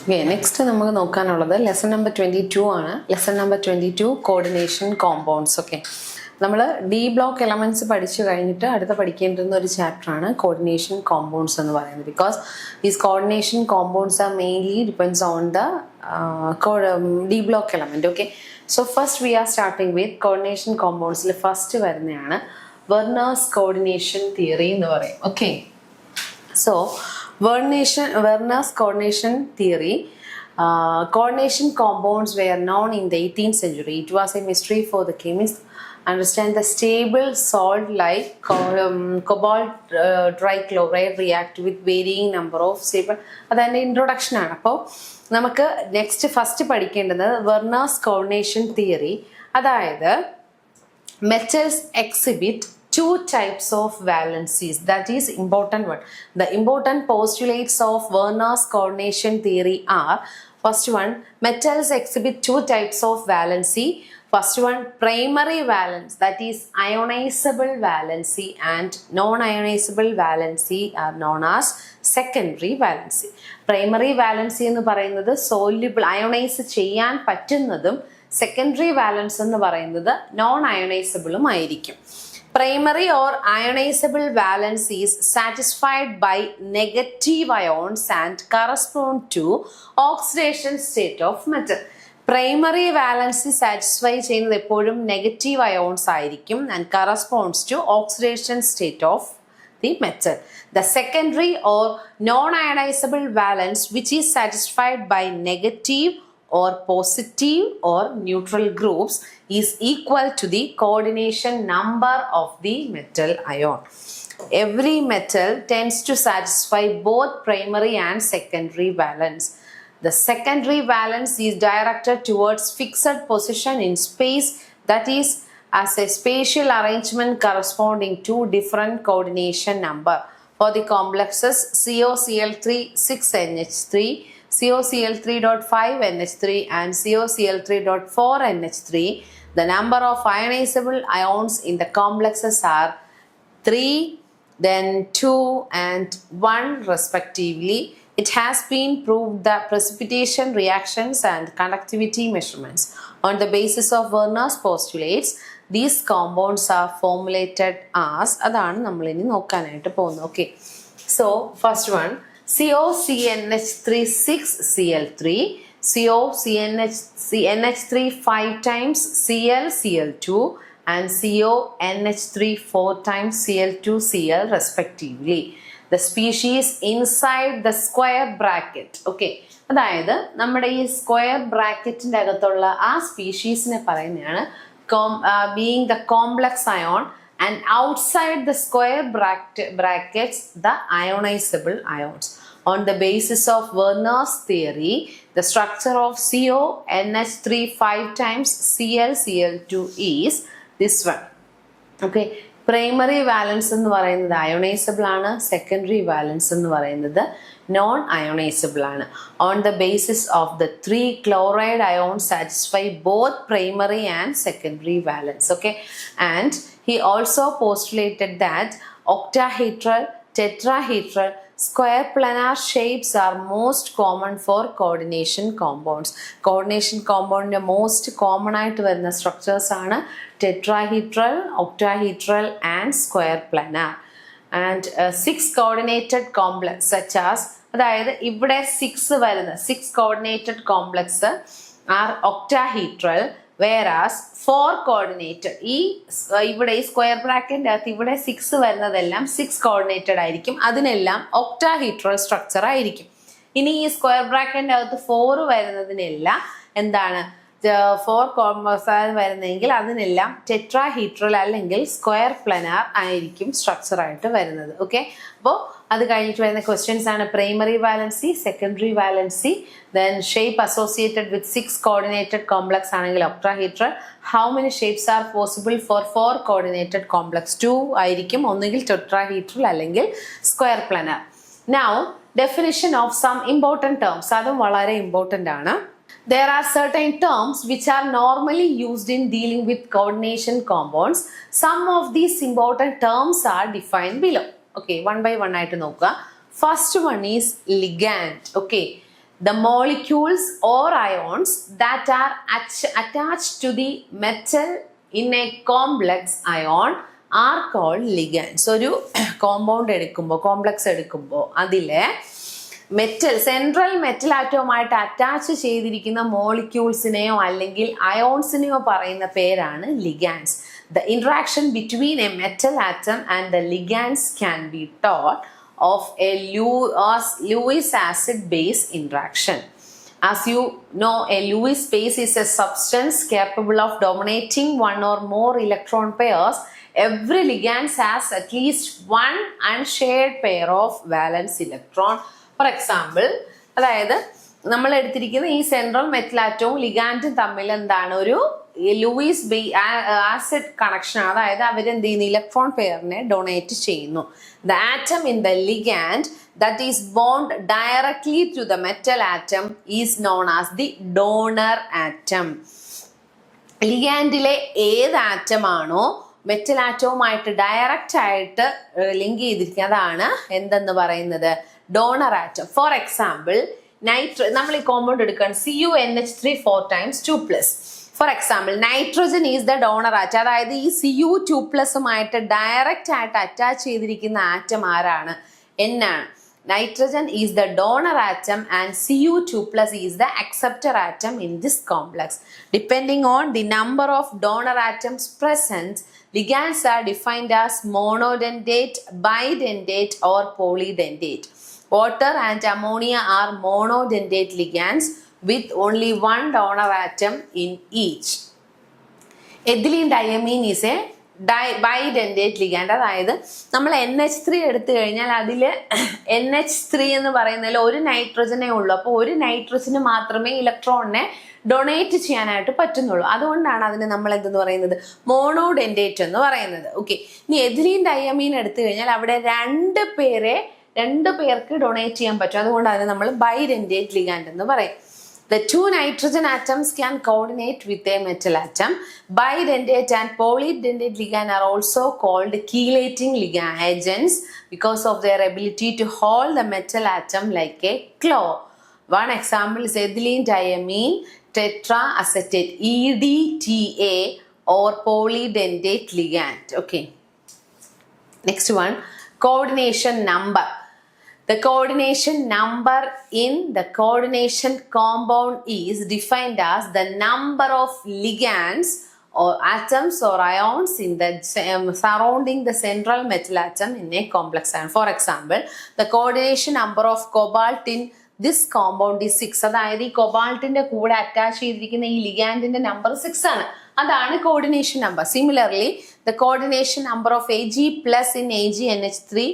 Okay, next നമുക്ക് നോക്കാനുള്ളത് lesson number 22 ആണ്. Lesson number 22 coordination compounds. Okay, നമ്മൾ ഡി ബ്ലോക്ക് എലമെന്റ്സ് പഠിച്ചു കഴിഞ്ഞിട്ട് അടുത്ത പഠിക്കേണ്ടുന്ന ഒരു ചാപ്റ്റർ ആണ് കോർഡിനേഷൻ കോമ്പൗണ്ട്സ് എന്ന് പറയുന്നത്. Because these coordination compounds are mainly depends on the d block element. Okay, so first we are starting with coordination കോമ്പൗണ്ട്സിൽ first വരുന്നതാണ് വെർണേഴ്സ് കോർഡിനേഷൻ തിയറി എന്ന് പറയും. Okay, so Werner's coordination theory. Coordination compounds were known in the 18th century. It was a mystery for the chemists. Understand the stable salt like cobalt trichloride react with varying number of stable. അതാണ് introduction ആണ്. അപ്പോൾ നമുക്ക് next first പഠിക്കേണ്ടത് വെർണേഴ്സ് coordination theory. അതായത് metals exhibit two types of valencies. That is important one. The important postulates of Werner's coordination theory are: first one, metals exhibit two types of valency. First one, primary valence, that is ionizable valency, and non-ionizable valency are known as secondary valency. Primary valency എന്ന് പറയുന്നത് soluble ionize ചെയ്യാൻ പറ്റുന്നതും secondary വാലൻസ് എന്ന് പറയുന്നത് non അയണൈസബിളും ആയിരിക്കും. Primary or ionizable valence is satisfied by negative ions and correspond to oxidation state of metal. Primary valence satisfy ചെയ്യുന്നത് എപ്പോഴും negative ions ആയിരിക്കും and corresponds to oxidation state of the metal. The secondary or non-ionizable valence, which is satisfied by negative or positive or neutral groups, is equal to the coordination number of the metal ion. Every metal tends to satisfy both primary and secondary valence. The secondary valence is directed towards fixed position in space, that is as a spatial arrangement corresponding to different coordination number. For the complexes COCl3 6NH3, COCl3.5NH3 and COCl3.4NH3, the number of ionizable ions in the complexes are 3, then 2 and 1 respectively. It has been proved that precipitation reactions and conductivity measurements on the basis of Werner's postulates, these compounds are formulated as അതാണ് നമ്മൾ ഇനി നോക്കാനായിട്ട് പോകുന്നത്. Okay, so first one COCNH3 6Cl3, COCNH3 5 times ClCl2 and CONH3 4 times Cl2Cl respectively. The species inside the square bracket. Okay, അതായത് നമ്മുടെ ഈ square ബ്രാക്കറ്റിന്റെ അകത്തുള്ള ആ സ്പീഷീസിനെ പറയുന്നതാണ് being the complex ion, and outside the square brackets the ionizable ions. On the basis of Werner's theory, the structure of CONH3 5 times ClCl2 is this one. Okay, primary valence എന്ന് പറയുന്നത് ionisable ആണ്, secondary വാലൻസ് എന്ന് പറയുന്നത് non ionisable ആണ്. On the basis of the 3 chloride ions satisfy both primary and secondary valence. Okay, and he also postulated that octahedral, tetrahedral, square planar shapes are most common for coordination compounds. Coordination compound most common ആയിട്ട് വരുന്ന structures ആണ് tetrahedral, octahedral and square planar. And 6 coordinated complex such as, അതായത് ഇവിടെ 6 വരുന്ന 6 coordinated complex are octahedral, whereas 4 coordinated ഇവിടെ ഈ square ബ്രാക്കറ്റിന്റെ അകത്ത് ഇവിടെ 6 വരുന്നതെല്ലാം 6 കോർഡിനേറ്റഡ് ആയിരിക്കും, അതിനെല്ലാം ഒക്ടാഹീഡ്രൽ സ്ട്രക്ചർ ആയിരിക്കും. ഇനി ഈ സ്ക്വയർ ബ്രാക്കറ്റിന്റെ അകത്ത് 4 വരുന്നതിനെല്ലാം എന്താണ് 4 വരുന്നതെങ്കിൽ അതിനെല്ലാം ടെട്രാഹീഡ്രൽ അല്ലെങ്കിൽ സ്ക്വയർ പ്ലനാർ ആയിരിക്കും സ്ട്രക്ചർ ആയിട്ട് വരുന്നത്. ഓക്കെ, അപ്പോൾ അത് കഴിഞ്ഞിട്ട് വരുന്ന ക്വസ്റ്റ്യൻസ് ആണ് primary valency, secondary valency, then shape associated with 6 coordinated complex ആണെങ്കിൽ octahedral. How many shapes are possible for 4 coordinated complex? 2 ആയിരിക്കും, ഒന്നുകിൽ tetrahedral അല്ലെങ്കിൽ square planar. Now definition of some important terms, അതും വളരെ important ആണ്. There are certain terms which are normally used in dealing with coordination compounds. Some of these important terms are defined below. Okay, one by one ആയിട്ട് നോക്കുക. First one is ligand. Okay, The molecules or ions that are attached to the metal in a complex ion are called ligands. ഒരു compound എടുക്കുമ്പോൾ, complex എടുക്കുമ്പോൾ അതിലെ central metal ആറ്റവുമായിട്ട് attach ചെയ്തിരിക്കുന്ന മോളിക്യൂൾസിനെയോ അല്ലെങ്കിൽ അയോൺസിനെയോ പറയുന്ന പേരാണ് ലിഗാൻഡ്സ്. The interaction between a metal atom and the ligands can be taught of a Lewis acid base interaction. As you know, a Lewis base is a substance capable of dominating one or more electron pairs. Every ligand has at least one unshared pair of valence electron. For example, അതായത് നമ്മൾ എടുത്തിരിക്കുന്ന ഈ central metal ആറ്റവും ലിഗാൻഡും തമ്മിൽ എന്താണ്, ഒരു Luis acid connection. അതായത് അവരെന്ത് ചെയ്യുന്നു, ഇലക്ട്രോൺ പെയറിനെ ഡൊണേറ്റ് ചെയ്യുന്നു. The atom in the ligand that is bond directly to the metal atom is known as the donor atom. ലിഗാൻഡിലെ ഏത് ആറ്റമാണോ മെറ്റൽ ആറ്റവുമായിട്ട് ഡയറക്റ്റ് ആയിട്ട് ലിങ്ക് ചെയ്തിരിക്കുന്നതാണ് എന്തെന്ന് പറയുന്നത്, ഡോണർ ആറ്റം. ഫോർ എക്സാമ്പിൾ, നമ്മൾ ഈ കോമ്പൗണ്ട് എടുക്കുകയാണ്, CuNH3 4 times 2+. For example, nitrogen is the donor atom. അതായത് ഈ Cu2+ഉമായിട്ട് ഡയറക്റ്റ് ആയിട്ട് അറ്റാച്ച് ചെയ്തിരിക്കുന്ന ആറ്റം ആരാണ്, N ആണ്. Nitrogen is the donor atom and Cu2+ is the acceptor atom in this complex. Depending on the number of donor atoms present, ligands are defined as monodentate, bidentate or polydentate. Water and ammonia are monodentate ligands with only one donor atom in each. Ethylene diamine is a bidentate ligand. അതായത് നമ്മൾ NH3 എടുത്തു കഴിഞ്ഞാൽ അതിൽ NH3 എന്ന് പറയുന്നതിൽ ഒരു നൈട്രജനേ ഉള്ളൂ. അപ്പോൾ ഒരു നൈട്രജന് മാത്രമേ ഇലക്ട്രോണിനെ ഡൊണേറ്റ് ചെയ്യാനായിട്ട് പറ്റുന്നുള്ളൂ. അതുകൊണ്ടാണ് അതിന് നമ്മൾ എന്തെന്ന് പറയുന്നത്, മോണോഡെൻഡേറ്റ് എന്ന് പറയുന്നത്. ഓക്കെ, ഇനി എഥിലീൻ ഡയമീൻ എടുത്തു കഴിഞ്ഞാൽ അവിടെ രണ്ട് പേർക്ക് ഡൊണേറ്റ് ചെയ്യാൻ പറ്റും. അതുകൊണ്ട് അതിന് നമ്മൾ ബൈഡെൻഡേറ്റ് ലിഗാൻഡ് എന്ന് പറയും. The two nitrogen atoms can coordinate with a metal atom. Bidentate and polydentate ligand are also called chelating ligand agents because of their ability to hold the metal atom like a claw. One example is ethylene diamine tetraacetate, EDTA, or polydentate ligand. Okay. Next one, coordination number. The coordination number in the coordination compound is defined as the number of ligands or atoms or ions in the surrounding the central metal atom in a complex ion. For example, the coordination number of cobalt in this compound is 6. അതായത് ഈ കൊബാൾട്ടിന്റെ കൂടെ attach ചെയ്തിരിക്കുന്ന ഈ ലിഗാൻഡിന്റെ number 6 ആണ്. അതാണ് coordination number. Similarly, the coordination number of Ag+ in AgNH3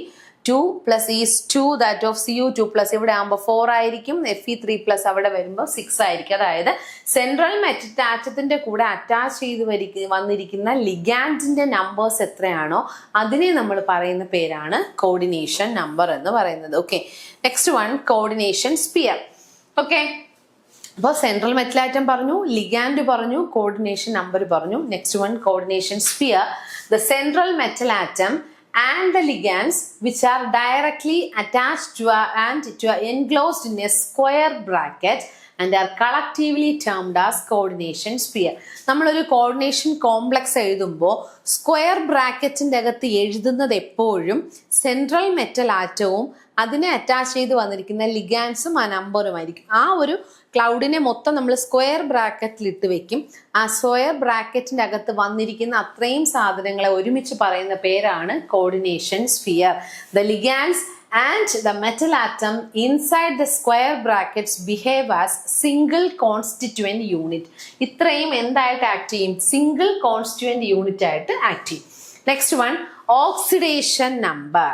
2+ is 2, that of Cu2+. ഇവിടെ ആകുമ്പോൾ 4 ആയിരിക്കും, Fe3+ അവിടെ വരുമ്പോൾ 6 ആയിരിക്കും. അതായത് സെൻട്രൽ മെറ്റൽ ആറ്റത്തിന്റെ കൂടെ അറ്റാച്ച് ചെയ്ത് വന്നിരിക്കുന്ന ലിഗാൻഡിന്റെ നമ്പേഴ്സ് എത്രയാണോ അതിനെ നമ്മൾ പറയുന്ന പേരാണ് കോർഡിനേഷൻ നമ്പർ എന്ന് പറയുന്നത്. Okay, next one, coordination sphere. Okay, അപ്പോൾ സെൻട്രൽ മെറ്റൽ ആറ്റം പറഞ്ഞു, ലിഗാൻഡ് പറഞ്ഞു, കോർഡിനേഷൻ നമ്പർ പറഞ്ഞു. Next one, coordination sphere. The central metal atom and the ligands which are directly attached to enclosed in a square bracket and are collectively termed as coordination sphere. നമ്മളൊരു coordination complex എഴുതുമ്പോൾ square ബ്രാക്കറ്റിൻ്റെ അകത്ത് എഴുതുന്നത് എപ്പോഴും central metal ആറ്റവും അതിനെ attach ചെയ്ത് വന്നിരിക്കുന്ന ലിഗാൻസും ആ നമ്പറുമായിരിക്കും. ആ ഒരു ക്ലൗഡിനെ മൊത്തം നമ്മൾ സ്ക്വയർ ബ്രാക്കറ്റിൽ ഇട്ട് വെക്കും. ആ സ്ക്വയർ ബ്രാക്കറ്റിൻ്റെ അകത്ത് വന്നിരിക്കുന്ന അത്രയും സാധനങ്ങളെ ഒരുമിച്ച് പറയുന്ന പേരാണ് coordination sphere. The ligands and the metal atom inside the square brackets behave as single constituent unit. ഇത്രയും എന്തായിട്ട് ആക്ട് ചെയ്യും? സിംഗിൾ കോൺസ്റ്റിറ്റ്യൂവന്റ് യൂണിറ്റ് ആയിട്ട് ആക്ട് ചെയ്യും. Next one, oxidation number.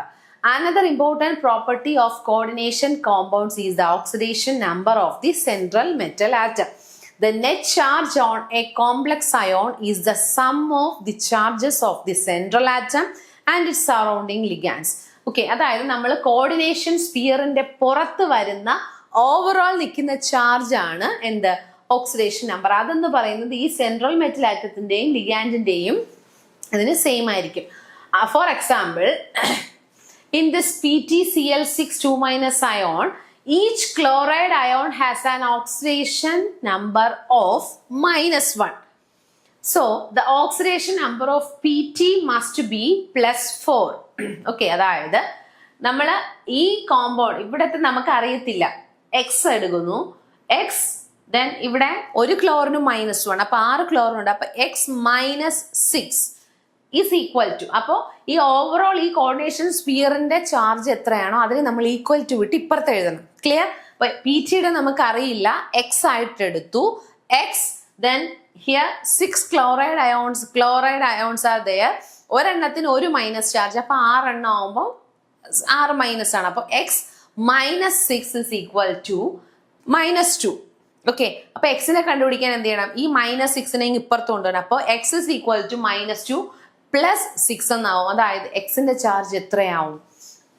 Another important property of coordination compounds is the oxidation number of the central metal atom. The net charge on a complex ion is the sum of the charges of the central atom and its surrounding ligands. Okay, അതായത് നമ്മൾ coordination സ്പിയറിന്റെ പുറത്ത് വരുന്ന overall നിൽക്കുന്ന charge ആണ് എന്ത്? Oxidation number. അതെന്ന് പറയുന്നത് ഈ സെൻട്രൽ മെറ്റൽ ആറ്റത്തിന്റെയും ലിഗാൻഡിന്റെയും അതിന് സെയിം ആയിരിക്കും. For example, in this PtCl6 2- ion, each chloride ion has an oxidation number of -1. So the oxidation number of PT must be +4. Okay, അതായത് നമ്മൾ ഈ കോമ്പൗണ്ട് ഇവിടത്തെ നമുക്ക് അറിയത്തില്ല, എക്സ് എടുക്കുന്നു, എക്സ് ദെൻ ഇവിടെ ഒരു ക്ലോറിന് -1, അപ്പൊ 6 ക്ലോറിൻ ഉണ്ട്, അപ്പൊ എക്സ് -6 ഈസ് ഈക്വൽ ടു, അപ്പോൾ ഈ ഓവറോൾ ഈ കോർഡിനേഷൻ സ്ഫിയറിന്റെ ചാർജ് എത്രയാണോ അതിന് നമ്മൾ ഈക്വൽ ടു വിട്ട് ഇപ്പുറത്ത് എഴുതണം. ക്ലിയർ? പി ടിയുടെ നമുക്ക് അറിയില്ല, എക്സ് ആയിട്ട് എടുത്തു, X then here 6 chloride ions are there, ഒരെണ്ണത്തിന് ഒരു മൈനസ് ചാർജ്, അപ്പൊ 6 എണ്ണം ആവുമ്പോൾ 6 മൈനസ് ആണ്, അപ്പൊ X -6 is equal to -2. Okay, അപ്പൊ എക്സിനെ കണ്ടുപിടിക്കാൻ എന്ത് ചെയ്യണം? ഈ -6നെ ഇപ്പുറത്ത് കൊണ്ടുവരണം, അപ്പോൾ എക്സ് ഇസ് ഈക്വൽ ടു -2 +6 എന്നാവും. അതായത് എക്സിന്റെ ചാർജ് എത്രയാവും?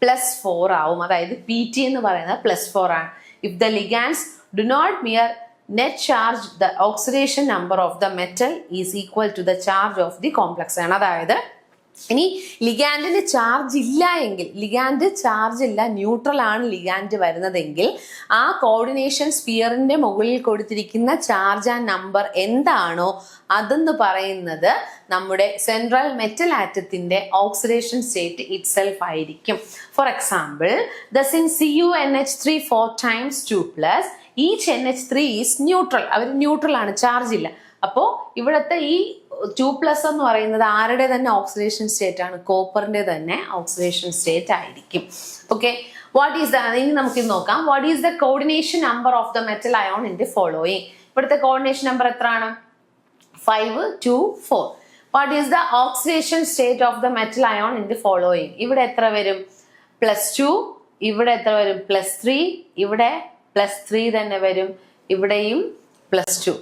+4 ആവും. അതായത് പി ടി എന്ന് പറയുന്നത് +4 ആണ്. If the ligands do not mere net charge, the oxidation number of the metal is equal to the charge of the complex ആണ്. അതായത് ഇനി ലിഗാൻഡിന് ചാർജ് ഇല്ല എങ്കിൽ, ലിഗാൻഡ് ചാർജ് ഇല്ല, ന്യൂട്രൽ ആണ് ലിഗാൻഡ് വരുന്നതെങ്കിൽ, ആ കോർഡിനേഷൻ സ്ഫിയറിന്റെ മുകളിൽ കൊടുത്തിരിക്കുന്ന ചാർജ് ആൻഡ് നമ്പർ എന്താണോ അതെന്ന് പറയുന്നത് നമ്മുടെ സെൻട്രൽ മെറ്റൽ ആറ്റത്തിന്റെ ഓക്സിഡേഷൻ സ്റ്റേറ്റ് ഇറ്റ് സെൽഫ് ആയിരിക്കും. For example, the sin CuNH3 4 times 2+, each NH3 is neutral. അവർ ന്യൂട്രൽ ആണ്, ചാർജ് ഇല്ല. അപ്പോ ഇവിടുത്തെ ഈ 2+ എന്ന് പറയുന്നത് ആരുടെ തന്നെ ഓക്സിഡേഷൻ സ്റ്റേറ്റ് ആണ്? കോപ്പറിന്റെ തന്നെ ഓക്സിഡേഷൻ സ്റ്റേറ്റ് ആയിരിക്കും. ഓക്കെ, വാട്ട് ഈസ് ദ, ഇനി നമുക്ക് നോക്കാം, what is the coordination number of the metal ion in the following. ഇവിടുത്തെ കോർഡിനേഷൻ നമ്പർ എത്രയാണ്? 5, 2, 4. What is the oxidation state of the metal ion in the following. ഇവിടെ എത്ര വരും? +2. ഇവിടെ എത്ര വരും? +3. ഇവിടെ +3 തന്നെ വരും, ഇവിടെയും +2.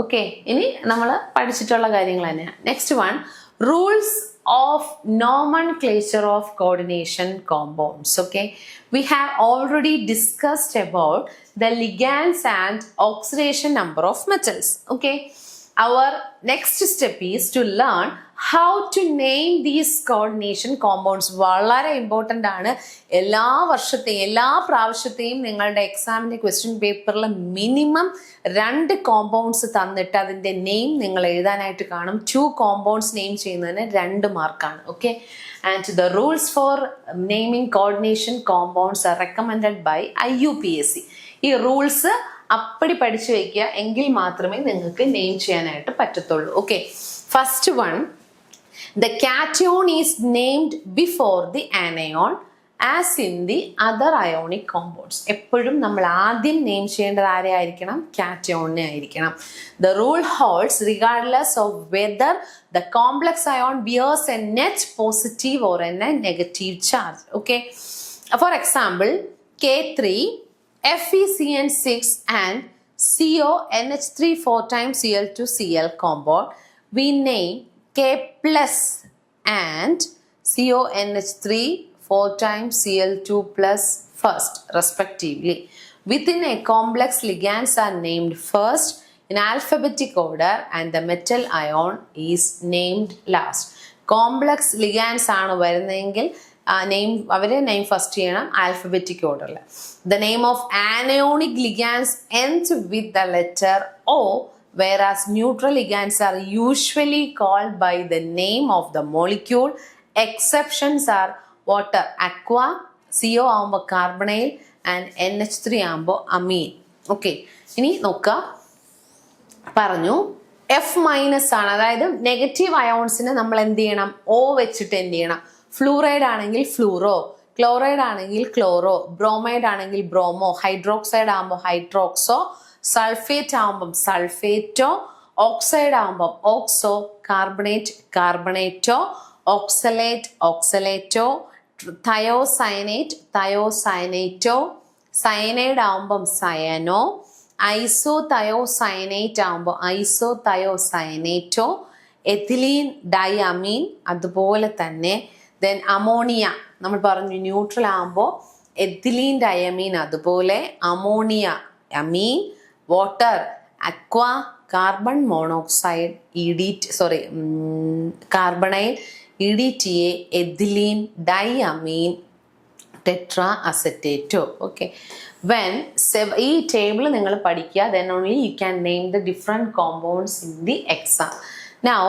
ഓക്കെ, ഇനി നമ്മൾ പഠിച്ചിട്ടുള്ള കാര്യങ്ങൾ തന്നെയാണ്. Next one, rules of nomenclature of coordination compounds. Okay, we have already discussed about the ligands and oxidation number of metals. Okay, our next step is to learn how to name these coordination compounds. വളരെ important ആണ്. എല്ലാ വർഷത്തെയും എല്ലാ പ്രാവശ്യത്തെയും നിങ്ങളുടെ എക്സാമിൻ്റെ question പേപ്പറിൽ minimum 2 compounds തന്നിട്ട് അതിൻ്റെ name നിങ്ങൾ എഴുതാനായിട്ട് കാണും. 2 കോമ്പൗണ്ട്സ് നെയിം ചെയ്യുന്നതിന് 2 മാർക്കാണ്. Okay, and the rules for naming coordination compounds are recommended by IUPAC. ഈ റൂൾസ് അപ്പടി പഠിച്ചു വയ്ക്കുക, എങ്കിൽ മാത്രമേ നിങ്ങൾക്ക് നെയിം ചെയ്യാനായിട്ട് പറ്റത്തുള്ളൂ. Okay, first one, the cation is named before the anion as in the other ionic compounds. എപ്പോഴും നമ്മൾ ആദ്യം നെയിം ചെയ്യേണ്ടത് ആരെ ആയിരിക്കണം? കാറ്റയോണിനെ ആയിരിക്കണം. The rule holds regardless of whether the complex ion bears a net positive or a negative charge. Okay, for example, K3 FeCN6 and CONH3 4 times Cl2Cl compound, we name K plus and CONH3 4 times Cl2 plus first respectively. Within a complex, ligands are named first in alphabetic order and the metal ion is named last. Complex ligands ആണ് വരുന്നതെങ്കിൽ അവരെ name first ചെയ്യണം alphabetic ഓർഡറിൽ. The name of anionic ligands ends with the letter O, whereas neutral ligands are usually called by the name of the molecule. Exceptions are water, aqua, CO ആകുമ്പോൾ carbonyl and NH3 ആകുമ്പോൾ അമീൻ. Okay, ഇനി നോക്കുക, പറഞ്ഞു F- ആണ്, അതായത് negative അയോൺസിന് നമ്മൾ എന്ത് ചെയ്യണം? O വെച്ചിട്ട് എന്ത് ചെയ്യണം? ഫ്ലൂറൈഡ് ആണെങ്കിൽ ഫ്ലൂറോ, ക്ലോറൈഡ് ആണെങ്കിൽ ക്ലോറോ, ബ്രോമൈഡ് ആണെങ്കിൽ ബ്രോമോ, ഹൈഡ്രോക്സൈഡ് ആകുമ്പോൾ ഹൈഡ്രോക്സോ, സൾഫേറ്റ് ആകുമ്പം സൾഫേറ്റോ, ഓക്സൈഡ് ആകുമ്പം oxo, carbonate carbonato, oxalate oxalato, thiocyanate thiocyanato, cyanide ആകുമ്പം സയനോ, ഐസോ തയോസയനേറ്റ് ആകുമ്പോൾ ഐസോ തയോസയനേറ്റോ, എഥിലീൻ ഡൈഅമീൻ അതുപോലെ തന്നെ. ദെൻ അമോണിയ നമ്മൾ പറഞ്ഞു ന്യൂട്രൽ ആകുമ്പോൾ എഥിലീൻ ഡയമീൻ അതുപോലെ, ammonia ammine, water aqua, carbon monoxide carbonyl EDTA, ethylene diamine, tetra acetato. Okay, when ഈ table നിങ്ങൾ പഠിക്കുക, then only you can name the different compounds in the exam. Now,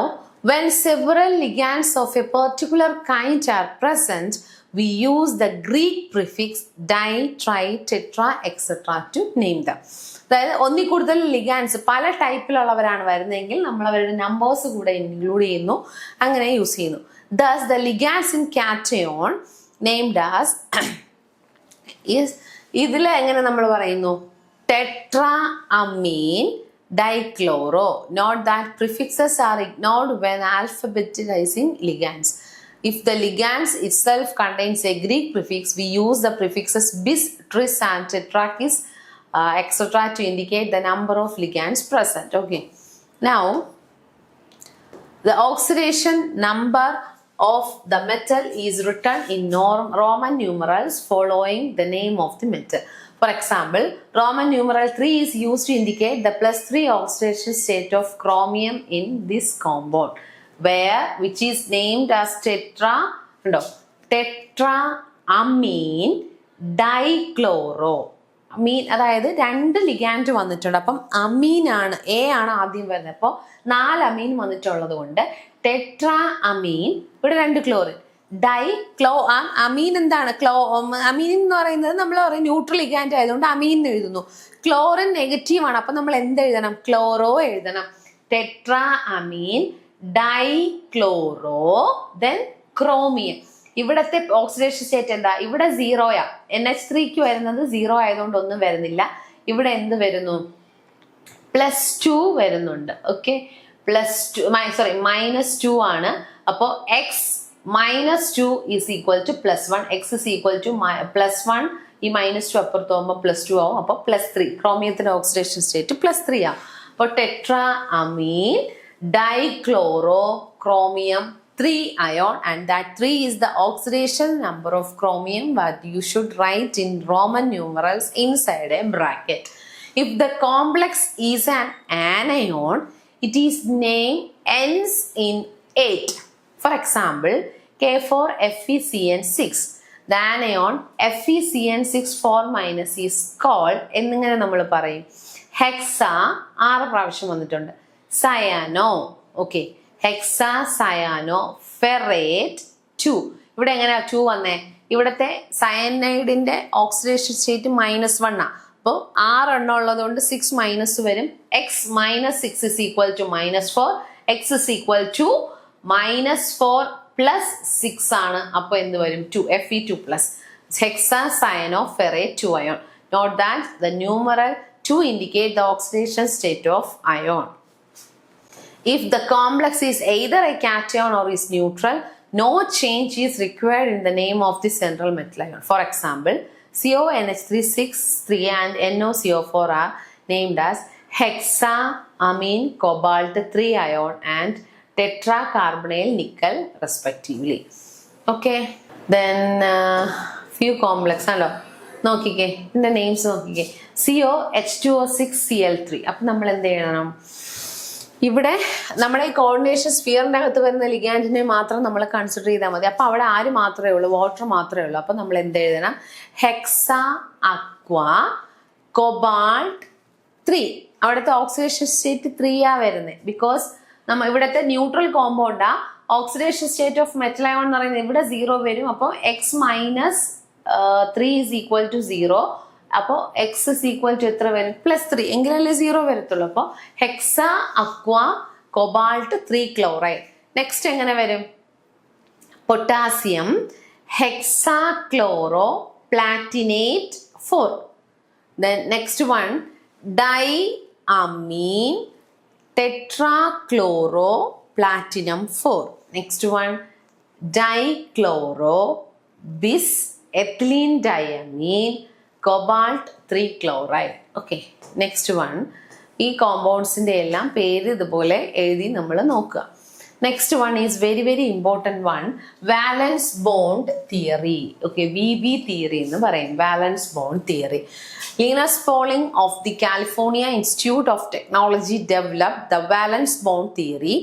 when several ligands of a particular kind are present, we use the Greek prefix di, tri, tetra, etc. to name them. അതായത് ഒന്നിൽ കൂടുതൽ ligands പല ടൈപ്പിലുള്ളവരാണ് വരുന്നതെങ്കിൽ നമ്മൾ അവരുടെ numbers കൂടെ include ചെയ്യുന്നു, അങ്ങനെ യൂസ് ചെയ്യുന്നു. Thus, the ligands in cation named as is ഇതിൽ എങ്ങനെ നമ്മൾ പറയുന്നു? Tetra amine dichloro. Note that prefixes are ignored when alphabetizing ligands. If the ligands itself contains a Greek prefix, we use the prefixes bis, tris and tetrakis, etc. to indicate the number of ligands present. Okay. Now, the oxidation number of the metal is written in Roman numerals following the name of the metal. For example, Roman numeral 3 is used to indicate the +3 oxidation state of chromium in this compound, which is named as tetraamine dichloro. അമീൻ, അതായത് 2 ligand വന്നിട്ടുണ്ട്. അപ്പം അമീൻ ആണ്, A ആണ് ആദ്യം വരുന്നത്. അപ്പോൾ 4 അമീൻ വന്നിട്ടുള്ളത് കൊണ്ട് ടെട്രാ അമീൻ, ഇവിടെ 2 ക്ലോറിൻ, അമീൻ എന്താണ്? അമീൻ എന്ന് പറയുന്നത് നമ്മൾ പറയും ന്യൂട്രൽ ലിഗാൻഡ് ആയതുകൊണ്ട് അമീൻ എന്ന് എഴുതുന്നു. ക്ലോറിൻ നെഗറ്റീവ് ആണ്, അപ്പം നമ്മൾ എന്ത് എഴുതണം? ക്ലോറോ എഴുതണം. Tetra amine dichloro, then chromium. ഇവിടത്തെ ഓക്സിഡേഷൻ സ്റ്റേറ്റ് എന്താ? ഇവിടെ 0യാ. NH3 വരുന്നത് 0 ആയതുകൊണ്ട് ഒന്നും വരുന്നില്ല. ഇവിടെ എന്ത് വരുന്നു? +2 വരുന്നുണ്ട്. ഓക്കെ, -2 ആണ്. അപ്പോൾ x -2 is equal to +1. x is equal to +1. ഈ -2 അപ്പുറത്ത് പോകുമ്പോൾ +2 ആവും. അപ്പോൾ +3. ക്രോമിയത്തിന്റെ ഓക്സിഡേഷൻ സ്റ്റേറ്റ് +3 ആ. അപ്പോൾ tetra amine dichloro chromium 3 ion, and that 3 is the oxidation number of chromium that you should write in Roman numerals inside a bracket. If the complex is an anion, it is name ends in 8. For example, K4FeCN6. The anion FeCN6 4- is called എന്നിങ്ങനെ നമ്മൾ പറയും Hexa. 6 പ്രാവശ്യം വന്നിട്ടുണ്ട്. Cyano. Okay, hexa cyano ferrate 2. ഇവിടെ എങ്ങനെയാ 2 വന്നേ? ഇവിടുത്തെ സയനൈഡിന്റെ oxidation state -1 ആ. അപ്പോൾ 6 എണ്ണം ഉള്ളതുകൊണ്ട് 6 മൈനസ് വരും. x -6 is equal to -4. x is equal to -4 plus 6 ആണ്. അപ്പോൾ എന്ത് വരും? 2. Fe2+. Hexa cyano ferrate 2 ion. Note that the numeral 2 indicate the oxidation state of ion. If the complex is either a cation or is neutral, no change is required in the name of the central metal ion. For example, CONH3 and NOCO4 are named as hexaamine cobalt 3 ion and tetracarbonyl nickel respectively. Okay, then few complex ആണല്ലോ. നോക്കിക്കേ, ഇതിന്റെ names നോക്കിക്കേ. COH2O6Cl3. അപ്പം നമ്മൾ എന്ത് ചെയ്യണം? ഇവിടെ നമ്മുടെ ഈ കോർഡിനേഷൻ സ്ഫിയറിൻ്റെ അകത്ത് വരുന്ന ലിഗാൻഡിനെ മാത്രം നമ്മൾ കൺസിഡർ ചെയ്താൽ മതി. അപ്പോൾ അവിടെ ആര് മാത്രമേ ഉള്ളൂ? വാട്ടർ മാത്രമേ ഉള്ളൂ. അപ്പോൾ നമ്മൾ എന്ത് എഴുതണം? Hexa aqua cobalt 3. അവിടുത്തെ ഓക്സിഡേഷൻ സ്റ്റേറ്റ് 3 വരുന്നത്. ബിക്കോസ് ഇവിടുത്തെ ന്യൂട്രൽ കോമ്പൗണ്ടാ. Oxidation state of metal ion എന്ന് പറയുന്നത് ഇവിടെ 0 വരും. അപ്പോൾ x -3 is equal to 0. അപ്പോൾ x is equal to എത്ര വരും? +3. എങ്കിലല്ലേ 0 വരത്തുള്ളൂ. അപ്പോൾ hexa aqua cobalt 3 chloride. Next എങ്ങനെ വരും? Potassium hexa chloro platinate 4. Then next one diammine tetrachloro platinum 4. Next one dichloro bis ethylene diamine cobalt 3 chloride. Okay, next one ഈ കോമ്പൗണ്ട്സിൻ്റെ എല്ലാം പേര് ഇതുപോലെ എഴുതി നമ്മൾ നോക്കുക. Next one is very very important one, valence bond theory. Okay, VB theory എന്ന് പറയും. Valence bond theory. Linus Pauling of the California Institute of Technology developed the valence bond theory.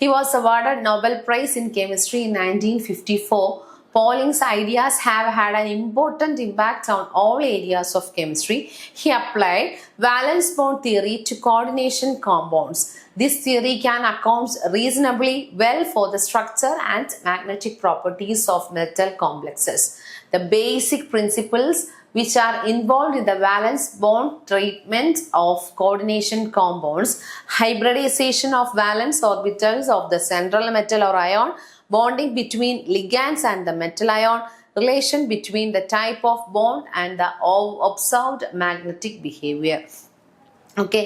He was awarded Nobel Prize in Chemistry in 1954 Pauling's ideas have had an important impact on all areas of chemistry. He applied valence bond theory to coordination compounds. This theory can account reasonably well for the structure and magnetic properties of metal complexes. The basic principles which are involved in the valence bond treatment of coordination compounds, hybridization of valence orbitals of the central metal or ion, bonding between ligands and the metal ion, relation between the type of bond and the observed magnetic behavior. Okay,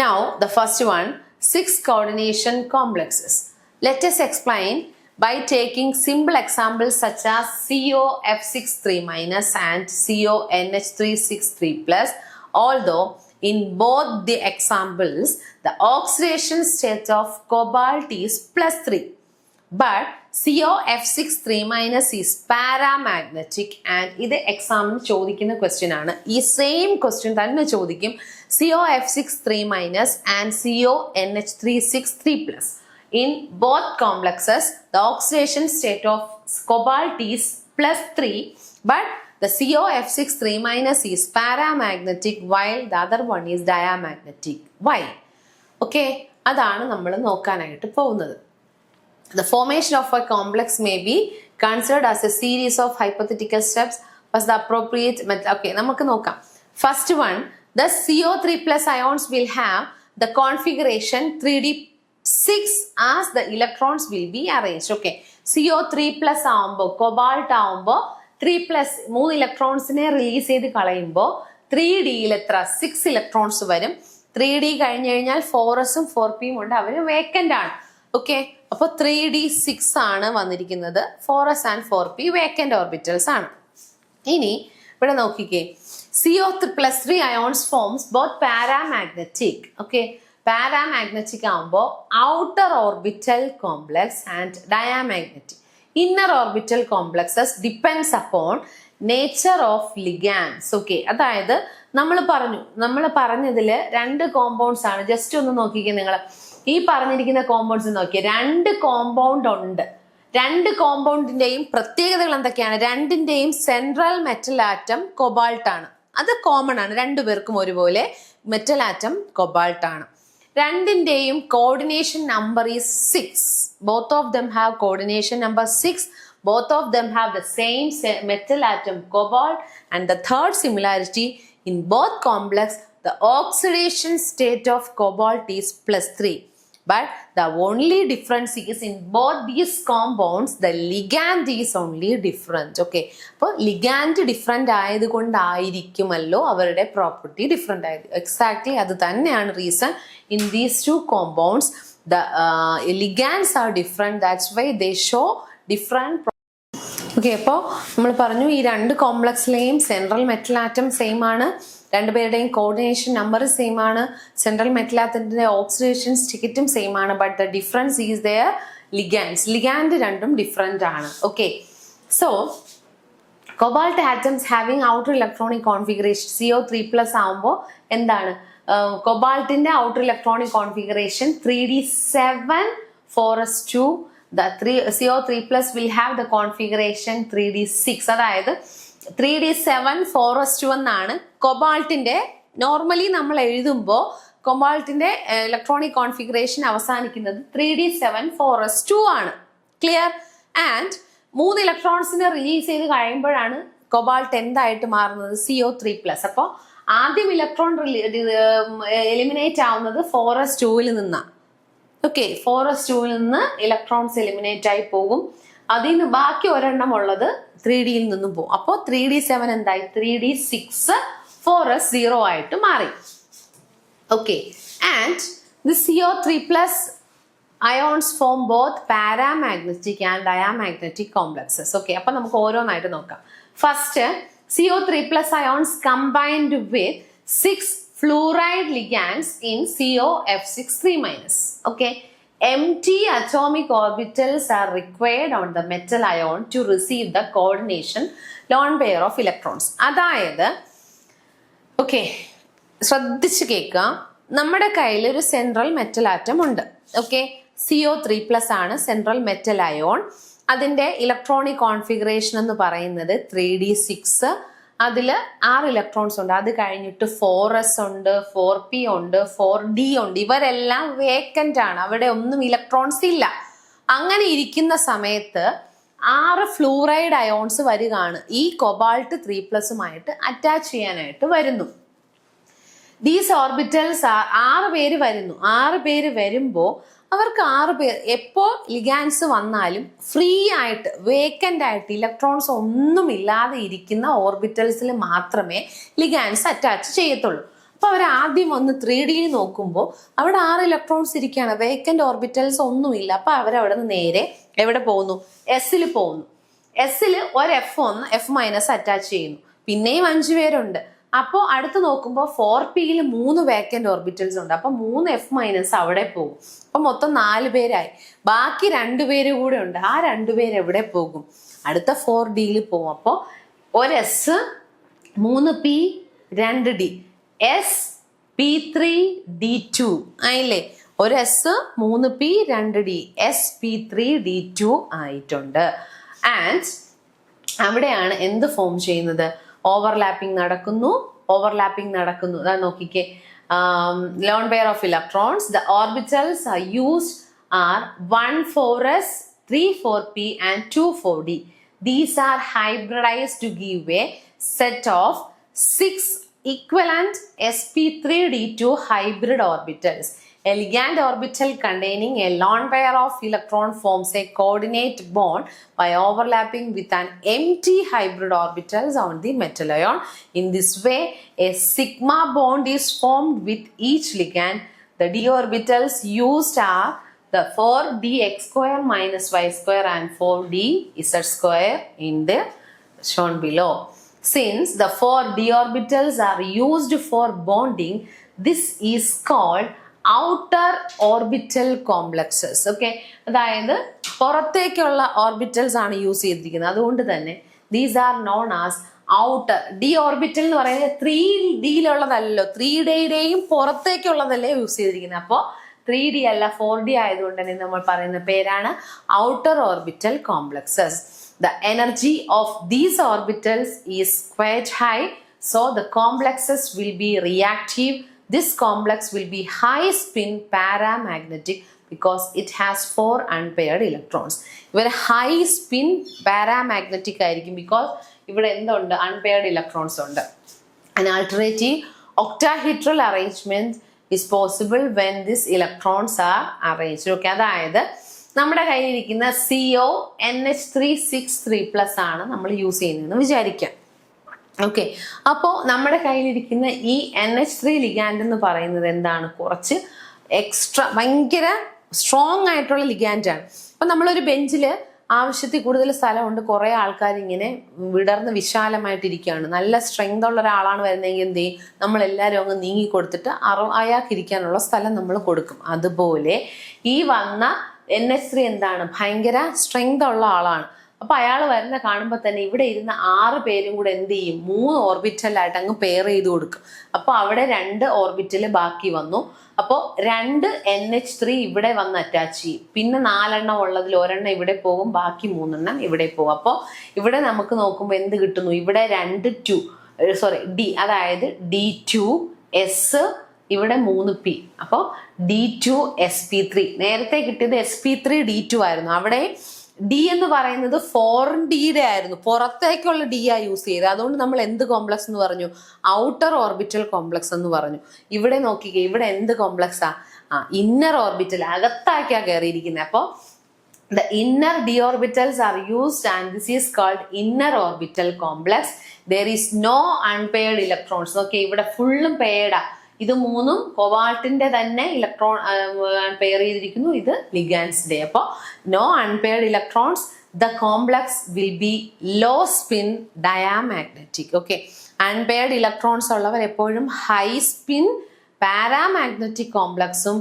now the first one, 6 coordination complexes. Let us explain by taking simple examples such as COF6 3- and CONH3 6 3+, although in both the examples the oxidation state of cobalt is +3. But COF6 3- is paramagnetic and ഇത് എക്സാമിന് ചോദിക്കുന്ന question ആണ്. ഈ same question തന്നെ ചോദിക്കും COF6 3- and CONH3 6 3+. In both complexes, the oxidation state of cobalt is +3, but the COF6 3- is paramagnetic while the other one is diamagnetic. Why? Okay, അതാണ് നമ്മൾ നോക്കാനായിട്ട് പോകുന്നത്. The formation of a complex may be considered as a series of hypothetical steps as the appropriate method. Okay, നമുക്ക് നോക്കാം. First one, the CO3+ ions will have the configuration 3d6 as the electrons will be arranged. Okay, CO3+ ആവുമ്പോൾ cobalt ആവുമ്പോൾ 3+ ഇലക്ട്രോൺസിനെ release ചെയ്ത് കളയുമ്പോൾ 3Dയിൽ എത്ര 6 electrons വരും. 3D കഴിഞ്ഞു കഴിഞ്ഞാൽ 4sഉം 4pയും ഉണ്ട്, അവർ വേക്കൻ്റ് ആണ്. ഓക്കെ, അപ്പോൾ 3d6 ആണ് വന്നിരിക്കുന്നത്. 4s and 4p vacant orbitals ആണ്. ഇനി ഇവിടെ നോക്കിക്കേ, CO3+ ions forms both paramagnetic. Okay, paramagnetic ആവുമ്പോൾ outer orbital complex and diamagnetic. Inner orbital complexes depends upon nature of ligands. Okay, അതായത് നമ്മൾ പറഞ്ഞതിൽ 2 കോമ്പൗണ്ട്സ് ആണ്. ജസ്റ്റ് ഒന്ന് നോക്കിക്കേ, നിങ്ങൾ ഈ പറഞ്ഞിരിക്കുന്ന കോമ്പൗണ്ട്സ് നോക്കിയേ, 2 കോമ്പൗണ്ട് ഉണ്ട്. 2 കോമ്പൗണ്ടിന്റെയും പ്രത്യേകതകൾ എന്തൊക്കെയാണ്? 2ന്റെയും സെൻട്രൽ മെറ്റൽ ആറ്റം കൊബാൾട്ട് ആണ്. അത് കോമൺ ആണ്, 2 പേർക്കും ഒരുപോലെ മെറ്റൽ ആറ്റം കൊബാൾട്ട് ആണ്. 2ന്റെയും coordination number is 6. Both of them have coordination number 6. Both of them have the same metal atom cobalt, and the third similarity in both complex, the oxidation state of cobalt is +3. But the only difference is in both these compounds the ligand is only different. Okay, അപ്പോൾ ligand different ആയതുകൊണ്ടായിരിക്കുമല്ലോ അവരുടെ property different ആയത്. Exactly അത് തന്നെയാണ് reason. In these 2 compounds the ligands are different, that's why they show different. Okay, അപ്പോൾ നമ്മൾ പറഞ്ഞു ഈ 2 കോംപ്ലക്സിലെയും സെൻട്രൽ മെറ്റൽ ആറ്റം സെയിം ആണ്, 2 പേരുടെയും കോർഡിനേഷൻ നമ്പർ സെയിം ആണ്, സെൻട്രൽ മെറ്റൽ ആറ്റത്തിന്റെ ഓക്സിഡേഷൻ സ്റ്റേറ്റും സെയിം ആണ്. But the difference is their ligands. Ligand രണ്ടും ഡിഫറെൻ്റ് ആണ്. Okay, so cobalt atoms having outer electronic configuration CO3+ ആവുമ്പോൾ എന്താണ്? കൊബാൾട്ടിന്റെ outer electronic configuration 3d7 4s2. The CO3+ will have the configuration 3d6. അതായത് 3d7 4s2 എന്നാണ്. കൊബാൾട്ടിന്റെ normally നമ്മൾ എഴുതുമ്പോൾ കൊബാൾട്ടിന്റെ electronic configuration അവസാനിക്കുന്നത് 3d7 4s2 ആണ്. ക്ലിയർ? ആൻഡ് 3 ഇലക്ട്രോൺസിനെ റിലീസ് ചെയ്ത് കഴിയുമ്പോഴാണ് കൊബാൾട്ട് എന്തായിട്ട് മാറുന്നത്? CO3+. അപ്പോൾ ആദ്യം ഇലക്ട്രോൺ എലിമിനേറ്റ് ആവുന്നത് 4s2ൽ നിന്നാണ്. ഓക്കെ, 4s2ൽ നിന്ന് ഇലക്ട്രോൺസ് എലിമിനേറ്റ് ആയി പോകും. അതിന് ബാക്കി ഒരെണ്ണം ഉള്ളത് 3Dയിൽ നിന്നും പോകും. അപ്പോൾ 3d7 എന്തായി? 3d6 4s0 ആയിട്ട് മാറി. Okay, and the CO3+ ions form both paramagnetic and diamagnetic complexes. Okay, അപ്പൊ നമുക്ക് ഓരോന്നായിട്ട് നോക്കാം. First, CO3+ ions combined with 6 fluoride ligands in COF6 3-. Okay, empty atomic orbitals are required on the metal ion to receive the coordination lone pair of electrons. അതായത് okay, ശ്രദ്ധിച്ച് കേൾക്കുക, നമ്മുടെ കയ്യിൽ ഒരു സെൻട്രൽ മെറ്റൽ ആറ്റം ഉണ്ട്. Okay, CO3+ ആണ് central metal ion. അതിൻ്റെ electronic configuration എന്ന് പറയുന്നത് 3d6. അതിൽ 6 ഇലക്ട്രോൺസ് ഉണ്ട്. അത് കഴിഞ്ഞിട്ട് 4s ഉണ്ട്, 4p ഉണ്ട്, 4d ഉണ്ട്. ഇവരെല്ലാം വേക്കൻ്റ് ആണ്, അവിടെ ഒന്നും ഇലക്ട്രോൺസ് ഇല്ല. അങ്ങനെ ഇരിക്കുന്ന സമയത്ത് 6 ഫ്ലൂറൈഡ് അയോൺസ് വരികയാണ്, ഈ കൊബാൾട്ട് 3+ഉമായിട്ട് അറ്റാച്ച് ചെയ്യാനായിട്ട് വരുന്നു. ദീസ് ഓർബിറ്റൽസ് 6 പേര് വരുന്നു. 6 പേര് വരുമ്പോൾ അവർക്ക് 6 പേർ എപ്പോൾ ലിഗാൻസ് വന്നാലും ഫ്രീ ആയിട്ട് വേക്കൻ്റ് ആയിട്ട് ഇലക്ട്രോൺസ് ഒന്നും ഇല്ലാതെ ഇരിക്കുന്ന ഓർബിറ്റൽസിൽ മാത്രമേ ലിഗാൻസ് അറ്റാച്ച് ചെയ്യത്തുള്ളൂ. അപ്പോൾ അവർ ആദ്യം വന്ന് 3D നോക്കുമ്പോൾ അവിടെ 6 ഇലക്ട്രോൺസ് ഇരിക്കുകയാണ്, വേക്കൻ്റ് ഓർബിറ്റൽസ് ഒന്നുമില്ല. അപ്പോൾ അവരവിടെ നിന്ന് നേരെ എവിടെ പോകുന്നു? എസ്സിൽ പോകുന്നു. എസ്സിൽ ഒരു F- അറ്റാച്ച് ചെയ്യുന്നു. പിന്നെയും 5 പേരുണ്ട്. അപ്പോൾ അടുത്ത് നോക്കുമ്പോൾ 4pയിൽ 3 വേക്കൻ്റ് ഓർബിറ്റൽസ് ഉണ്ട്. അപ്പോൾ 3 F- അവിടെ പോകും. അപ്പം മൊത്തം 4 പേരായി. ബാക്കി 2 പേര് കൂടെ ഉണ്ട്. ആ 2 പേര് എവിടെ പോകും? അടുത്ത 4Dയിൽ പോകും. അപ്പോൾ ഒരു S, 3p, 2d, sp3d2 ആയില്ലേ? ഒരു S, 3p, 2d, sp3d2 ആയിട്ടുണ്ട്. ആൻഡ് അവിടെയാണ് എന്ത് ഫോം ചെയ്യുന്നത്? ഓവർലാപ്പിംഗ് നടക്കുന്നു. അതാ നോക്കിക്കേ, lone pair of electrons. The orbitals are used are 1 4s, 3 4p and 2 4d. These are hybridized to give a set of 6 equivalent sp3d2 hybrid orbitals. A ligand orbital containing a lone pair of electron forms a coordinate bond by overlapping with an empty hybrid orbitals on the metal ion. In this way, a sigma bond is formed with each ligand. The d orbitals used are the 4dx square minus y square and 4dz square in the shown below. Since the 4d orbitals are used for bonding, this is called outer orbital complexes. Okay, അതായത് പുറത്തേക്കുള്ള orbitals ആണ് use ചെയ്തിരിക്കുന്നത്. അതുകൊണ്ട് തന്നെ these are known as outer. D orbital എന്ന് പറയുന്നത് 3Dയിലുള്ളതല്ലോ, 3Dയുടെയും പുറത്തേക്കുള്ളതല്ലേ use ചെയ്തിരിക്കുന്നത്. അപ്പോൾ 3D അല്ല 4D ആയതുകൊണ്ട് തന്നെ നമ്മൾ പറയുന്ന പേരാണ് outer orbital complexes. The energy of these orbitals is quite high, so the complexes will be reactive. This complex will be high spin paramagnetic because it has 4 unpaired electrons. ഇവർ high spin paramagnetic ആയിരിക്കും because ഇവിടെ എന്തുണ്ട്? Unpaired electrons ഉണ്ട്. An alternative octahedral arrangement is possible when these electrons are arranged. Okay, അതായത് നമ്മുടെ കയ്യിലിരിക്കുന്ന CONH363+ ആണ് നമ്മൾ യൂസ് ചെയ്യുന്നതെന്ന് വിചാരിക്കാം. ഓക്കെ, അപ്പോൾ നമ്മുടെ കയ്യിലിരിക്കുന്ന ഈ NH3 ലിഗാൻഡ് എന്ന് പറയുന്നത് എന്താണ്? കുറച്ച് എക്സ്ട്രാ ഭയങ്കര സ്ട്രോങ് ആയിട്ടുള്ള ലിഗാൻഡാണ്. അപ്പം നമ്മളൊരു ബെഞ്ചിൽ ആവശ്യത്തിൽ കൂടുതൽ സ്ഥലമുണ്ട്, കുറേ ആൾക്കാർ ഇങ്ങനെ വിടർന്ന് വിശാലമായിട്ടിരിക്കുകയാണ്. നല്ല സ്ട്രെങ്ത് ഉള്ള ഒരാളാണ് വരുന്നതെങ്കിൽ എന്ത് ചെയ്യും? നമ്മളെല്ലാവരും അങ്ങ് നീങ്ങി കൊടുത്തിട്ട് അയാൾക്കിരിക്കാനുള്ള സ്ഥലം നമ്മൾ കൊടുക്കും. അതുപോലെ ഈ വന്ന NH3 എന്താണ്? ഭയങ്കര സ്ട്രെങ്ത് ഉള്ള ആളാണ്. അപ്പൊ അയാൾ വരുന്ന കാണുമ്പോൾ തന്നെ ഇവിടെ ഇരുന്ന 6 പേരും കൂടെ എന്ത് ചെയ്യും? 3 ഓർബിറ്റലായിട്ട് അങ്ങ് പെയർ ചെയ്ത് കൊടുക്കും. അപ്പൊ അവിടെ 2 ഓർബിറ്റൽ ബാക്കി വന്നു. അപ്പോൾ 2 NH3 ഇവിടെ വന്ന് അറ്റാച്ച് ചെയ്യും. പിന്നെ 4 എണ്ണം ഉള്ളതിൽ 1 എണ്ണം ഇവിടെ പോകും, ബാക്കി 3 എണ്ണം ഇവിടെ പോകും. അപ്പോൾ ഇവിടെ നമുക്ക് നോക്കുമ്പോൾ എന്ത് കിട്ടുന്നു? ഇവിടെ 2 D, അതായത് D2S, ഇവിടെ 3p. അപ്പോൾ D2sp3. നേരത്തെ കിട്ടിയത് sp3d2 ആയിരുന്നു. അവിടെ ഡി എന്ന് പറയുന്നത് 4Dയുടെ ആയിരുന്നു, പുറത്തേക്കുള്ള ഡി ആ യൂസ് ചെയ്തത്. അതുകൊണ്ട് നമ്മൾ എന്ത് കോംപ്ലക്സ് എന്ന് പറഞ്ഞു? ഔട്ടർ ഓർബിറ്റൽ കോംപ്ലക്സ് എന്ന് പറഞ്ഞു. ഇവിടെ നോക്കിക്കേ, ഇവിടെ എന്ത് കോംപ്ലക്സാ? Inner orbital, അകത്താക്കിയാ കയറിയിരിക്കുന്നത്. അപ്പോൾ the inner d orbitals are used and this is called inner orbital complex. There is no unpaired electrons. Okay, ഇവിടെ ഫുള്ളും പെയർഡാ. ഇത് 3ഉം കൊബാൾട്ടിന്റെ തന്നെ ഇലക്ട്രോൺ പെയർ ചെയ്തിരിക്കുന്നു, ഇത് ലിഗാൻസിന്റെ. അപ്പോൾ no unpaired electrons. The complex will be low spin diamagnetic. Okay, unpaired electrons ഉള്ളവർ എപ്പോഴും ഹൈ സ്പിൻ പാരാമാഗ്നറ്റിക് കോംപ്ലക്സും,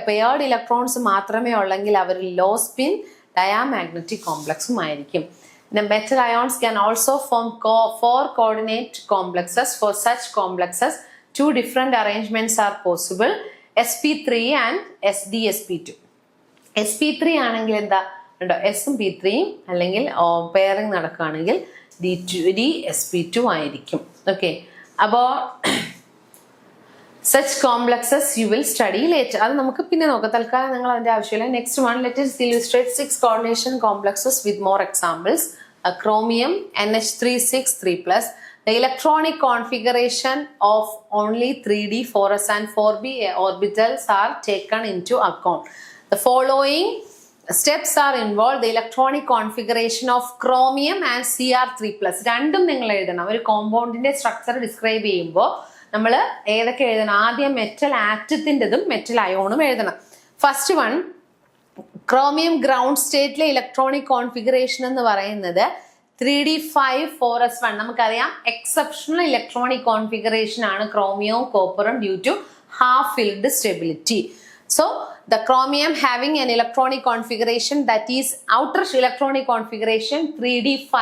പെയർഡ് ഇലക്ട്രോൺസ് മാത്രമേ ഉള്ളെങ്കിൽ അവർ ലോ സ്പിൻ ഡയാമാഗ്നറ്റിക് കോംപ്ലക്സും ആയിരിക്കും. The metal ions can also form 4 coordinate complexes. For such complexes, 2 different arrangements are possible: sp3 and sd sp2. sp3 ആണെങ്കിൽ എന്താ? ഉണ്ടോ, എസും P3 അല്ലെങ്കിൽ പെയറിങ് നടക്കുകയാണെങ്കിൽ DsP2 ആയിരിക്കും. ഓക്കെ, അപ്പോൾ such complexes you will study later. അത് നമുക്ക് പിന്നെ നോക്കാം, തൽക്കാലം നിങ്ങൾ അതിന്റെ ആവശ്യമില്ല. Next one, let us illustrate 6 coordination complexes with more examples. Chromium NH3 the electronic configuration of only 3D 4s and 4b orbitals are taken into account. The following steps are involved. The electronic configuration of chromium and Cr3+. രണ്ടും നിങ്ങൾ എഴുതണം. ഒരു കോമ്പൗണ്ടിന്റെ structure describe ചെയ്യുമ്പോൾ നമ്മൾ ഏതൊക്കെ എഴുതണം? ആദ്യം metal ആറ്റത്തിൻ്റെതും metal അയോണും എഴുതണം. ഫസ്റ്റ് വൺ, ക്രോമിയം ഗ്രൗണ്ട് സ്റ്റേറ്റിലെ ഇലക്ട്രോണിക് കോൺഫിഗറേഷൻ എന്ന് പറയുന്നത് 3d5 4s1. നമുക്കറിയാം എക്സെപ്ഷണൽ ഇലക്ട്രോണിക് കോൺഫിഗറേഷൻ ആണ് ക്രോമിയവും കോപ്പറും due to half filled stability. So the chromium having an electronic configuration, that is outer electronic configuration 3d5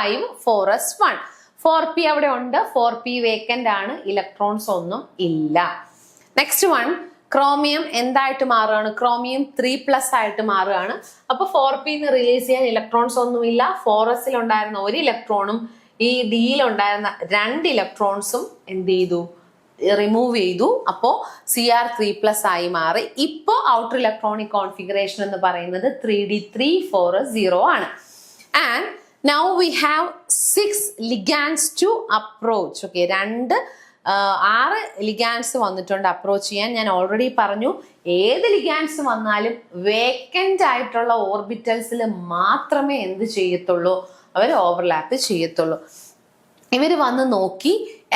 4s1. 4p അവിടെ ഉണ്ട്, 4p vacant ആണ്, ഇലക്ട്രോൺസ് ഒന്നും ഇല്ല. നെക്സ്റ്റ് വൺ, ക്രോമിയം എന്തായിട്ട് മാറുകയാണ്? ക്രോമിയം 3+ ആയിട്ട് മാറുകയാണ്. അപ്പോൾ 4p റിലീസ് ചെയ്യാൻ ഇലക്ട്രോൺസ് ഒന്നുമില്ല. 4s ഉണ്ടായിരുന്ന ഒരു ഇലക്ട്രോണും ഈ ഡിയിൽ ഉണ്ടായിരുന്ന 2 ഇലക്ട്രോൺസും എന്ത് ചെയ്തു? റിമൂവ് ചെയ്തു. അപ്പോൾ Cr3+ ആയി മാറി. ഇപ്പോൾ ഔട്ടർ ഇലക്ട്രോണിക് കോൺഫിഗറേഷൻ എന്ന് പറയുന്നത് 3d3 4s0 ആണ്. And now we have 6 ligands to approach. Okay, 6 ligands വന്നിട്ടുണ്ട് അപ്രോച്ച് ചെയ്യാൻ. ഞാൻ ഓൾറെഡി പറഞ്ഞു, ഏത് ലിഗാൻസ് വന്നാലും വേക്കൻ്റ് ആയിട്ടുള്ള ഓർബിറ്റൽസിൽ മാത്രമേ എന്ത് ചെയ്യത്തുള്ളൂ? അവർ ഓവർലാപ്പ് ചെയ്യത്തുള്ളൂ. ഇവർ വന്ന് നോക്കി,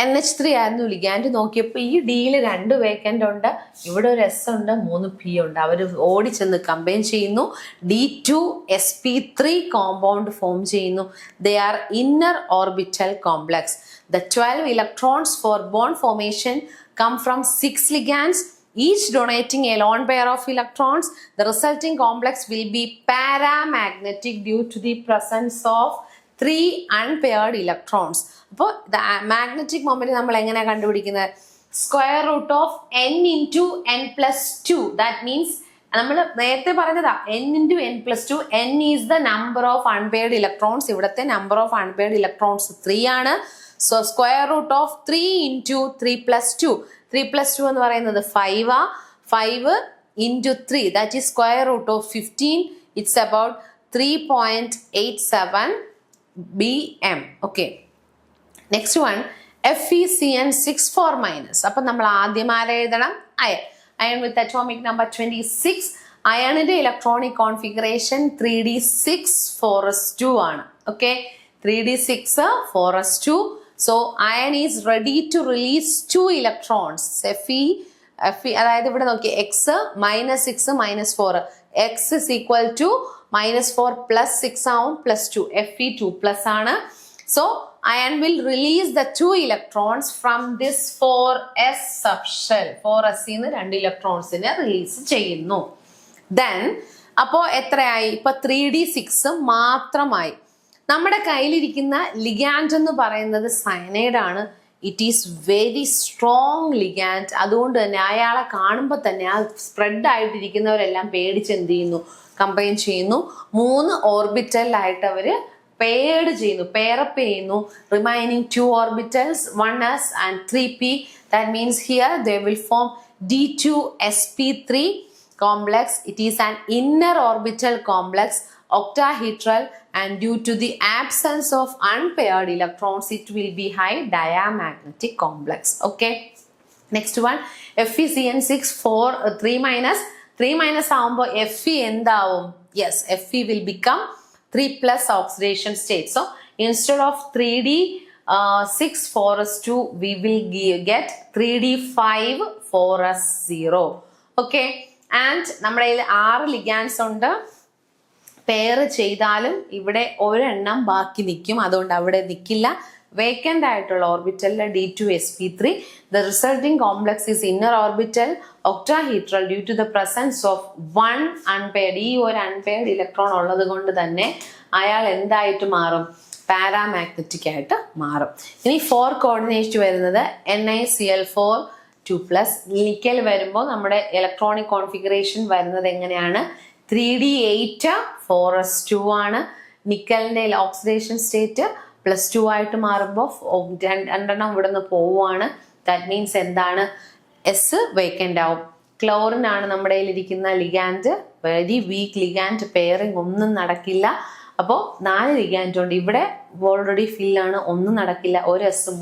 NH3 ആയിരുന്നു ലിഗാൻഡ്. നോക്കിയപ്പോൾ ഈ ഡിയിൽ 2 വേക്കൻ്റ് ഉണ്ട്, ഇവിടെ ഒരു S ഉണ്ട്, 3 P ഉണ്ട്. അവർ ഓടിച്ചെന്ന് കമ്പൈൻ ചെയ്യുന്നു, D2sp3 കോമ്പൗണ്ട് ഫോം ചെയ്യുന്നു. They are inner orbital complex. The 12 electrons for bond formation come from 6 ligands, each donating a lone pair of electrons. The resulting complex will be paramagnetic due to the presence of 3 unpaired electrons. അപ്പോൾ magnetic moment നമ്മൾ എങ്ങനെയാണ് കണ്ടുപിടിക്കുന്നത്? Square root of n into n+2. That means നമ്മൾ നേരത്തെ പറഞ്ഞതാ n into n+2. n is the number of unpaired electrons. ഇവിടുത്തെ number of unpaired electrons 3 ആണ്. So square root of 3 into 3+2. 3+2 എന്ന് പറയുന്നത് 5 ആ. 5 into 3, that is square root of 15. It's about 3.87 bm. Okay, next one, FeCN6 അപ്പം നമ്മൾ ആദ്യം ആരെ എഴുതണം? Iron with atomic number 26. അയണിന്റെ ഇലക്ട്രോണിക് കോൺഫിഗറേഷൻ 3d6 4s2 ആണ്. Okay, 3d6 4s2. So iron is ready to release 2 electrons. Fe അതായത് ഇവിടെ നോക്കി, x -6 -4, x is equal to -4 + 6 ആവും +2. Fe2+ ആണ്. So ion will release the 2 electrons from this 4s subshell. 4s ന്ന് 2 ഇലക്ട്രോൺസിനെ release ചെയ്യുന്നു. Then അപ്പോൾ എത്രയായി? ഇപ്പൊ 3d6 മാത്രമായി. നമ്മുടെ കയ്യിലിരിക്കുന്ന ലിഗാൻഡ് എന്ന് പറയുന്നത് സയനൈഡ് ആണ്. It is very strong ligand. അതുകൊണ്ട് തന്നെ അയാളെ കാണുമ്പോൾ തന്നെ ആ സ്പ്രെഡ് ആയിട്ടിരിക്കുന്നവരെല്ലാം പേടിച്ച് എന്ത് ചെയ്യുന്നു? കമ്പൈൻ ചെയ്യുന്നു. 3 ഓർബിറ്റലായിട്ട് അവര് പെയർഡ് ചെയ്യുന്നു, പെയറപ്പ് ചെയ്യുന്നു. Remaining 2 orbitals, 1s and 3p. That means here they will form D2sp3 complex. It is an inner orbital complex, octahedral, and due to the absence of unpaired electrons, it will be high diamagnetic complex. Okay, next one, FeCN6 3 ആവുമ്പോൾ Fe എന്താവും? Yes, Fe will become 3+ oxidation state. So instead of 3d6 4s2, we will get 3d5 4s0. Okay, and നമ്മുടെ കയ്യിൽ 6 ligands ഉണ്ട്. Pair ചെയ്താലും ഇവിടെ ഒരെണ്ണം ബാക്കി നിൽക്കും, അതുകൊണ്ട് അവിടെ നിൽക്കില്ല. വേക്കൻ്റ് ആയിട്ടുള്ള ഓർബിറ്റലിലെ D2sp3. The resulting complex is inner orbital octahedral due to the presence of 1 unpaired. ഈ ഒരു അൺപെയർഡ് ഇലക്ട്രോൺ ഉള്ളത് കൊണ്ട് തന്നെ അയാൾ എന്തായിട്ട് മാറും? പാരാമാഗ്നറ്റിക് ആയിട്ട് മാറും. ഇനി 4 കോർഡിനേറ്റ് വരുന്നത് NiCl4 2+. നിക്കൽ വരുമ്പോൾ നമ്മുടെ ഇലക്ട്രോണിക് കോൺഫിഗറേഷൻ വരുന്നത് എങ്ങനെയാണ്? 3D8 4s2 ആണ്. നിക്കലിന്റെ ഓക്സിഡേഷൻ സ്റ്റേറ്റ് +2 ആയിട്ട് മാറുമ്പോൾ രണ്ടെണ്ണം ഇവിടെ നിന്ന് പോവുകയാണ്. ദാറ്റ് മീൻസ് എന്താണ്? എസ് വേക്കൻ്റ് ആവും. ക്ലോറിൻ ആണ് നമ്മുടെ കയ്യിലിരിക്കുന്ന ligand, very weak ligand, pairing ഒന്നും നടക്കില്ല. അപ്പോൾ 4 ലിഗാൻഡ് ഉണ്ട്. ഇവിടെ ഓൾറെഡി ഫില്ലാണ്, ഒന്നും നടക്കില്ല. ഒരു എസ്